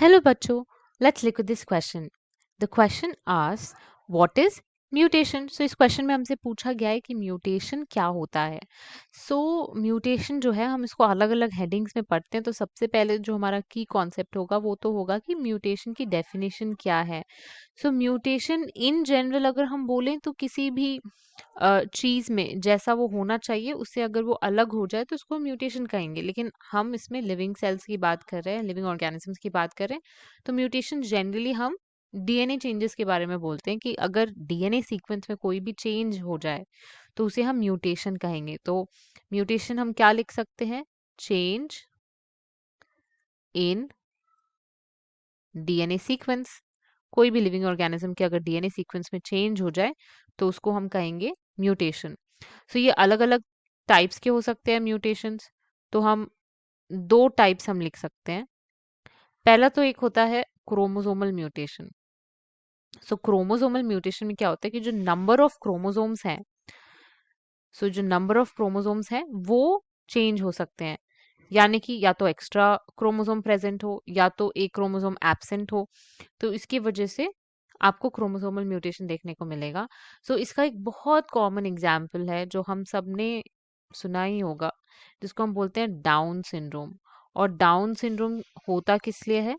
Hello बच्चों, let's look at this question. The question asks, what is mutation? So इस question में हमसे पूछा गया है कि म्यूटेशन क्या होता है. सो म्यूटेशन जो है हम इसको अलग अलग हेडिंग्स में पढ़ते हैं. तो सबसे पहले जो हमारा की कॉन्सेप्ट होगा वो तो होगा कि म्यूटेशन की डेफिनेशन क्या है. सो म्यूटेशन इन जनरल अगर हम बोलें तो किसी भी चीज़ में जैसा वो होना चाहिए उससे अगर वो अलग हो जाए तो उसको म्यूटेशन कहेंगे. लेकिन हम इसमें लिविंग सेल्स की बात कर रहे हैं, लिविंग ऑर्गेनिजम्स की बात कर रहे हैं. तो म्यूटेशन जनरली हम डीएनए चेंजेस के बारे में बोलते हैं कि अगर डीएनए सीक्वेंस में कोई भी चेंज हो जाए तो उसे हम म्यूटेशन कहेंगे. तो म्यूटेशन हम क्या लिख सकते हैं? Change in DNA sequence. कोई भी लिविंग ऑर्गेनिज्म के अगर डीएनए सीक्वेंस में चेंज हो जाए तो उसको हम कहेंगे म्यूटेशन. सो ये अलग अलग टाइप्स के हो सकते हैं म्यूटेशंस. तो हम दो टाइप्स हम लिख सकते हैं. पहला तो एक होता है क्रोमोसोमल म्यूटेशन. सो क्रोमोसोमल म्यूटेशन में क्या होता है कि जो नंबर ऑफ क्रोमोसोम्स हैं, जो नंबर ऑफ क्रोमोसोम्स हैं वो चेंज हो सकते हैं. यानी कि या तो एक्स्ट्रा क्रोमोसोम प्रेजेंट हो या तो एक क्रोमोसोम एब्सेंट हो. तो इसकी वजह से आपको क्रोमोसोमल म्यूटेशन देखने को मिलेगा. इसका एक बहुत कॉमन एग्जाम्पल है जो हम सब ने सुना ही होगा, जिसको हम बोलते हैं डाउन सिंड्रोम. और डाउन सिंड्रोम होता किस लिए है?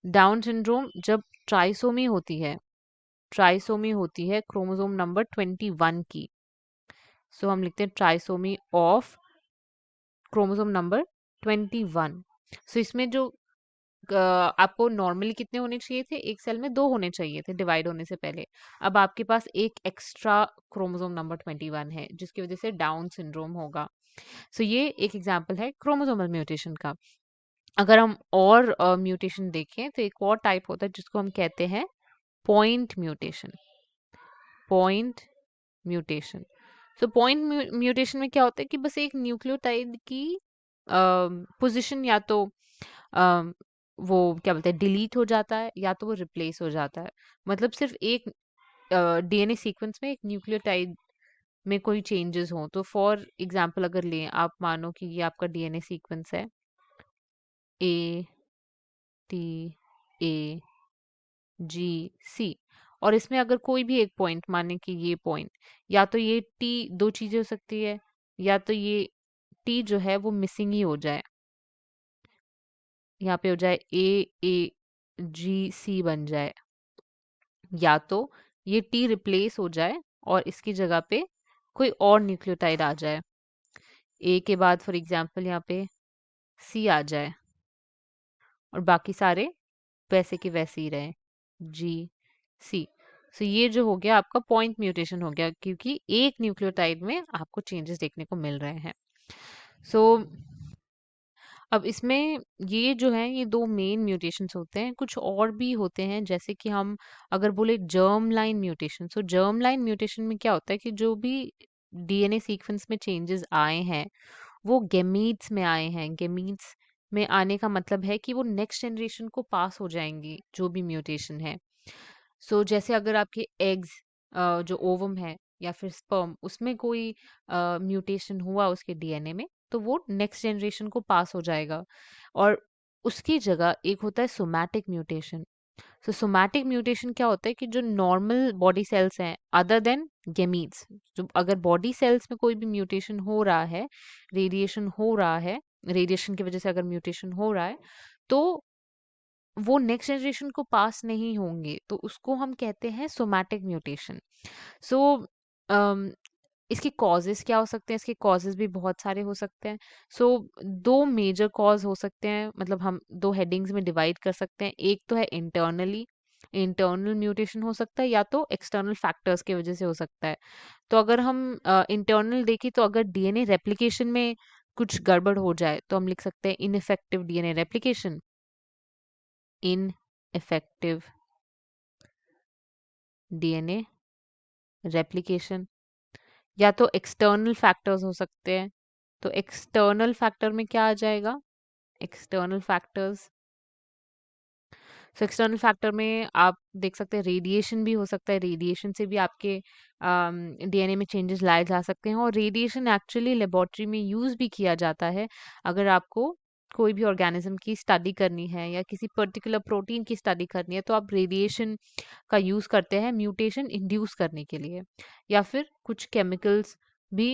डाउन सिंड्रोम जब ट्राइसोमी होती है क्रोमोसोम नंबर 21 की. हम लिखते हैं ट्राइसोमी ऑफ क्रोमोसोम नंबर 21. इसमें जो आपको नॉर्मली कितने होने चाहिए थे? एक सेल में 2 होने चाहिए थे डिवाइड होने से पहले. अब आपके पास एक एक्स्ट्रा क्रोमोसोम नंबर 21 है जिसकी वजह से डाउन सिंड्रोम होगा. ये एक एग्जांपल है क्रोमोसोमल म्यूटेशन का. अगर हम और म्यूटेशन देखें तो एक और टाइप होता है जिसको हम कहते हैं point mutation. Point mutation. Point mutation में क्या होता है कि बस एक न्यूक्लियोटाइड की पोजीशन या तो अम, वो क्या बोलते हैं डिलीट हो जाता है या तो वो रिप्लेस हो जाता है. मतलब सिर्फ एक डीएनए सीक्वेंस में एक न्यूक्लियोटाइड में कोई चेंजेस हो. तो फॉर एग्जांपल अगर लें, आप मानो कि ये आपका डीएनए सीक्वेंस है ए टी ए जी सी. और इसमें अगर कोई भी एक पॉइंट, माने कि ये पॉइंट, या तो ये टी, दो चीजें हो सकती है, या तो ये टी जो है वो मिसिंग ही हो जाए, यहाँ पे हो जाए AAGC बन जाए, या तो ये टी रिप्लेस हो जाए और इसकी जगह पे कोई और न्यूक्लियोटाइड आ जाए. ए के बाद फॉर एग्जांपल यहाँ पे सी आ जाए और बाकी सारे वैसे के वैसे ही रहे, GC. ये जो हो गया आपका पॉइंट म्यूटेशन हो गया क्योंकि एक न्यूक्लियोटाइड में आपको चेंजेस देखने को मिल रहे हैं. सो अब इसमें ये जो है ये दो मेन म्यूटेशंस होते हैं. कुछ और भी होते हैं जैसे कि हम अगर बोले germ line mutation. Germ line mutation में क्या होता है कि जो भी डीएनए सीक्वेंस में चेंजेस आए हैं वो गेमीट्स में आए हैं. गेमीट्स में आने का मतलब है कि वो नेक्स्ट जनरेशन को पास हो जाएंगी जो भी म्यूटेशन है. जैसे अगर आपके एग्स, जो ओवम है या फिर स्पर्म, उसमें कोई म्यूटेशन हुआ उसके डीएनए में तो वो नेक्स्ट जनरेशन को पास हो जाएगा. और उसकी जगह एक होता है सोमैटिक म्यूटेशन. सोमैटिक म्यूटेशन क्या होता है कि जो नॉर्मल बॉडी सेल्स हैं अदर देन गेमीट्स, जो अगर बॉडी सेल्स में कोई भी म्यूटेशन हो रहा है, रेडिएशन हो रहा है, रेडिएशन की वजह से अगर म्यूटेशन हो रहा है तो वो नेक्स्ट जनरेशन को पास नहीं होंगे, तो उसको हम कहते हैं सोमैटिक म्यूटेशन. सो इसके कॉजेस क्या हो सकते हैं? इसके कॉजेस भी बहुत सारे हो सकते हैं. सो दो मेजर कॉज हो सकते हैं, मतलब हम दो हेडिंग्स में डिवाइड कर सकते हैं. एक तो है इंटरनल म्यूटेशन हो सकता है या तो एक्सटर्नल फैक्टर्स की वजह से हो सकता है. तो अगर हम इंटरनल देखें तो अगर डीएनए रेप्लिकेशन में कुछ गड़बड़ हो जाए तो हम लिख सकते हैं ineffective DNA replication. Ineffective DNA replication. या तो एक्सटर्नल फैक्टर्स हो सकते हैं. तो एक्सटर्नल फैक्टर में क्या आ जाएगा? External factors. एक्सटर्नल फैक्टर में आप देख सकते हैं रेडिएशन भी हो सकता है. रेडिएशन से भी आपके डीएनए में चेंजेस लाए जा सकते हैं. और रेडिएशन एक्चुअली लेबोरेटरी में यूज भी किया जाता है अगर आपको कोई भी ऑर्गेनिज्म की स्टडी करनी है या किसी पर्टिकुलर प्रोटीन की स्टडी करनी है तो आप रेडिएशन का यूज़ करते हैं म्यूटेशन इंड्यूस करने के लिए, या फिर कुछ केमिकल्स भी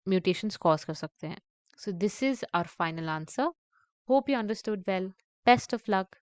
म्यूटेशंस कॉज कर सकते हैं. So this is our final answer. Hope you understood well. Best of luck.